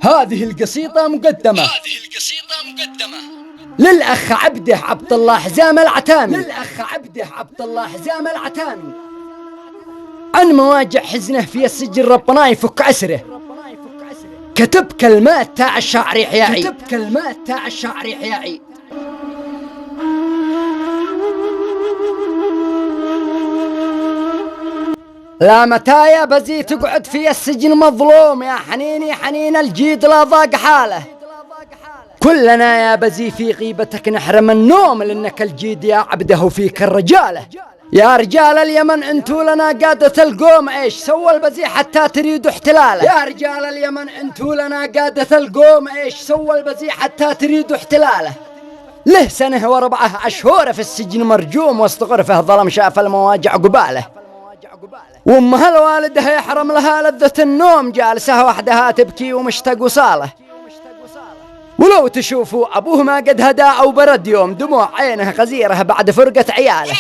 هذه القصيدة مقدمة للأخ عبده عبد الله حزام العتامي، عن مواجع حزنه في السجن ربنا يفك أسره. كتب كلمات تاع الشاعر يحيى، لا متى يا بزي تقعد في السجن مظلوم، يا حنيني حنين الجيد لا ضاق حاله. كلنا يا بزي في غيبتك نحرم النوم، لأنك الجيد يا عبده فيك الرجالة. يا رجال اليمن انتو لنا قادة القوم، ايش سوى البزي حتى تريدوا احتلاله؟ يا رجال اليمن انتو لنا قادة القوم، ايش سوى البزي حتى تريدوا احتلاله؟ له سنة و4 أشهر في السجن مرجوم، وسط غرفه ظلم شاف المواجع قباله. وامها الوالدها يحرم لها لذة النوم، جالسة وحدها تبكي ومشتاق وصاله. ولو تشوفوا أبوه ما قد هدى أو برد يوم، دموع عينه غزيرة بعد فرقة عياله.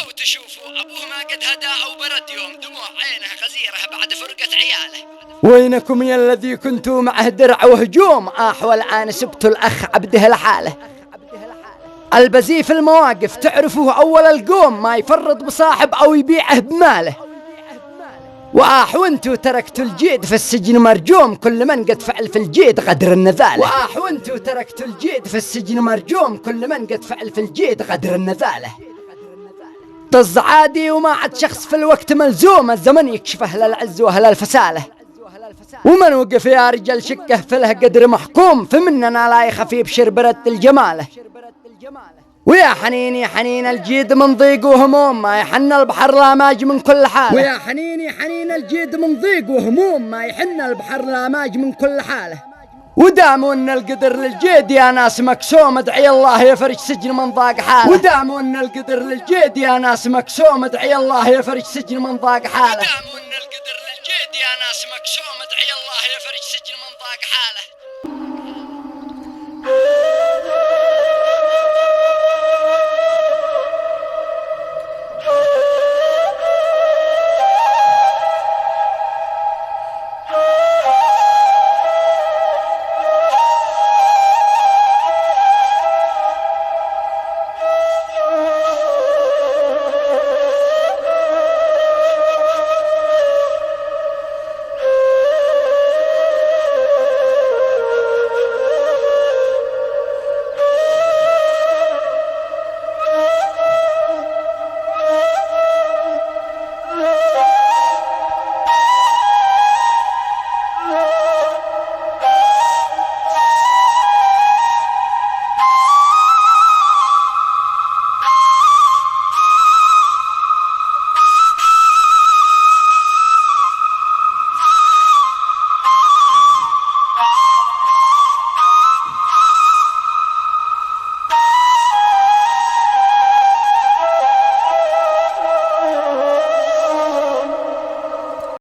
وينكم يا الذي كنتوا معه درع وهجوم، والآن سبتوا الأخ عبده لحاله. البزي في المواقف تعرفوه أول القوم، ما يفرط بصاحب أو يبيعه بماله. وانتو تركتوا الجيد في السجن مرجوم، كل من قد فعل في الجيد قدر النذاله. طز عادي وما عاد شخص في الوقت ملزوم، الزمن يكشف أهل العز وأهل الفساله. ومن وقف يا رجال شكه فله قدر محكوم، فمننا لا يخفي بشر برد الجماله. ويا حنيني حنين الجيد من ضيق وهموم، ما يحن البحر لا ماج من كل حاله. ودام ان القدر للجيد يا ناس مكسوم، ادعي الله يفرج سجن من ضاق حاله.